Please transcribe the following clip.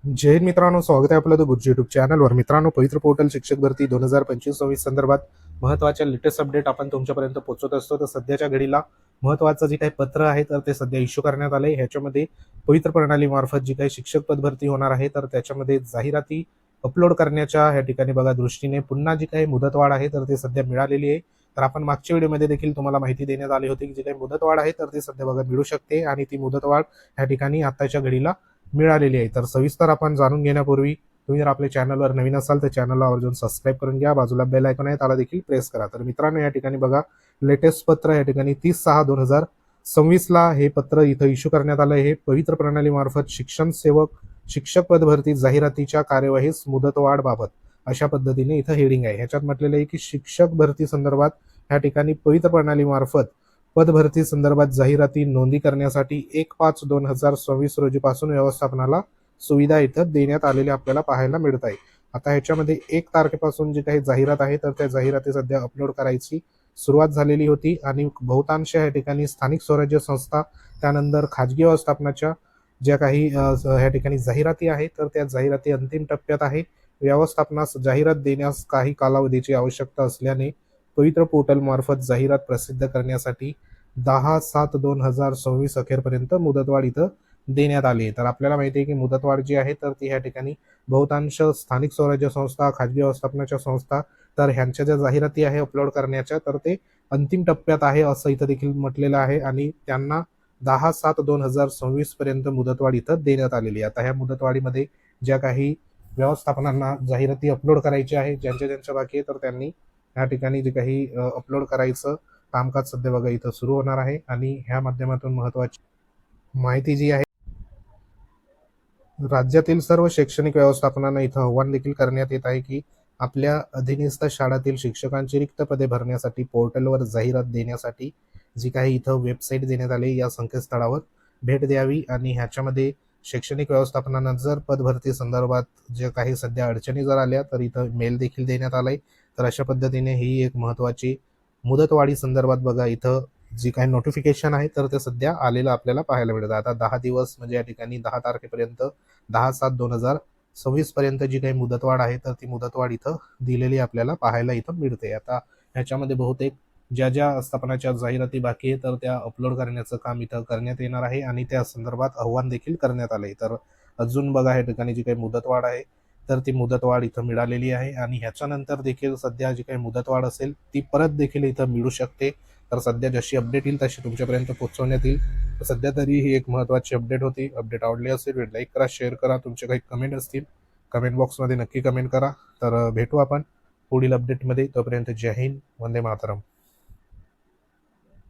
जय हिंद मित्रांनो, स्वागत आहे आपलं द गुरुजी युट्यूब चॅनलवर. मित्रांनो, पवित्र पोर्टल शिक्षक भरती 2025-26 संदर्भात महत्त्वाच्या लेटेस्ट अपडेट आपण तुमच्यापर्यंत पोहोचवत असतो. तर सध्याच्या घडीला महत्त्वाचं जे काही पत्र आहे तर ते सध्या इश्यू करण्यात आले. ह्याच्यामध्ये पवित्र प्रणालीमार्फत जी काही शिक्षक पद भरती होणार आहे तर त्याच्यामध्ये जाहिराती अपलोड करण्याच्या ह्या ठिकाणी बघा दृष्टीने पुन्हा जी काही मुदतवाढ आहे तर ती सध्या मिळालेली आहे. तर आपण मागच्या व्हिडिओमध्ये देखील तुम्हाला माहिती देण्यात आली होती की जी काही मुदतवाढ आहे तर ती सध्या बघा मिळू शकते आणि ती मुदतवाढ ह्या ठिकाणी आताच्या घडीला मिळालेली आहे. तर सविस्तर आपण जाणून घेण्यापूर्वी तुम्ही जर आपल्या चॅनलवर नवीन असाल तर चॅनलला आवर्जून सबस्क्राईब करून घ्या. बाजूला बेल आयकॉन आहे त्याला देखील प्रेस करा. तर मित्रांनो, या ठिकाणी बघा लेटेस्ट पत्र या ठिकाणी 30/6/2026 ला हे पत्र इथं इश्यू करण्यात आलं. हे पवित्र प्रणालीमार्फत शिक्षण सेवक शिक्षक पद भरती जाहिरातीच्या कार्यवाहीस मुदतवाढ बाबत अशा पद्धतीने इथं हेडिंग आहे. ह्याच्यात म्हटलेलं आहे की शिक्षक भरती संदर्भात ह्या ठिकाणी पवित्र प्रणालीमार्फत पदभरती संदर्भात जाहिराती नोंदी करण्यासाठी 1/5/2026 रोजीपासून व्यवस्थापनाला सुविधा इथं देण्यात आलेल्या आपल्याला पाहायला मिळत आहे. आता ह्याच्यामध्ये 1 तारखेपासून जी काही जाहिरात आहे तर त्या जाहिराती सध्या अपलोड करायची सुरुवात झालेली होती आणि बहुतांश या ठिकाणी स्थानिक स्वराज्य संस्था त्यानंतर खाजगी व्यवस्थापनाच्या ज्या काही ह्या ठिकाणी जाहिराती आहेत तर त्या जाहिराती अंतिम टप्प्यात आहे. व्यवस्थापनास जाहिरात देण्यास काही कालावधीची आवश्यकता असल्याने पवित्र पोर्टल मार्फत जाहिरात प्रसिद्ध करण्यासाठी 10/7/2026 अखेरपर्यंत मुदतवाढ इथं देण्यात आली आहे. तर आपल्याला माहिती आहे की मुदतवाढ जी आहे तर ती ह्या ठिकाणी बहुतांश स्थानिक स्वराज्य संस्था, खाजगी व्यवस्थापनाच्या संस्था तर ह्यांच्या ज्या जाहिराती आहे अपलोड करण्याच्या तर ते अंतिम टप्प्यात आहे असं इथं देखील म्हटलेलं आहे आणि त्यांना 10/7/2026 पर्यंत मुदतवाढ इथं देण्यात आलेली आहे. आता ह्या मुदतवाढीमध्ये ज्या काही व्यवस्थापनांना जाहिराती अपलोड करायची आहे ज्यांच्या बाकी आहे तर त्यांनी या ठिकाणी जे काही अपलोड करायचं कामकाज सध्या बघा इथं सुरू होणार आहे आणि ह्या माध्यमातून महत्वाची माहिती जी आहे राज्यातील सर्व शैक्षणिक व्यवस्थापनांना इथं आव्हान देखील करण्यात येत आहे की आपल्या अधीनस्थ शाळांतील शिक्षकांची रिक्त पदे भरण्यासाठी पोर्टलवर जाहिरात देण्यासाठी जी काही इथं वेबसाईट देण्यात आली या संकेतस्थळावर भेट द्यावी आणि ह्याच्यामध्ये शैक्षणिक व्यवस्थापनांना जर पदभरती संदर्भात जे काही सध्या अडचणी जर आल्या तर इथं मेल देखील देण्यात आलाय. तर अशा पद्धतीने ही एक महत्वाची मुदतवाढी संदर्भात बघा इथं जी काही नोटिफिकेशन आहे तर ते सध्या आलेलं आपल्याला पाहायला मिळतं. आता 10 दिवस म्हणजे या ठिकाणी 10 तारखेपर्यंत 10/7/2026 पर्यंत जी काही मुदतवाढ आहे तर ती मुदतवाढ इथं दिलेली आपल्याला पाहायला इथं मिळते. आता ह्याच्यामध्ये बहुतेक ज्या ज्या आस्थापनाच्या जाहिराती बाकी आहे तर त्या अपलोड करण्याचं काम इथं करण्यात येणार आहे आणि त्या संदर्भात आव्हान देखील करण्यात आले. तर अजून बघा या ठिकाणी जी काही मुदतवाढ आहे तर ती मुदतवाढ इथं मिळालेली आहे आणि ह्याच्यानंतर देखील सध्या जी काही मुदतवाढ असेल ती परत देखील इथं मिळू शकते. तर सध्या जशी अपडेट येईल तशी तुमच्यापर्यंत पोहोचवण्यात येईल. तर सध्या तरी ही एक महत्त्वाची अपडेट होती. अपडेट आवडली असेल व्हिडिओ लाईक करा, शेअर करा. तुमचे काही कमेंट असतील कमेंट बॉक्समध्ये नक्की कमेंट करा. तर भेटू आपण पुढील अपडेटमध्ये. तोपर्यंत जय हिंद, वंदे मातरम.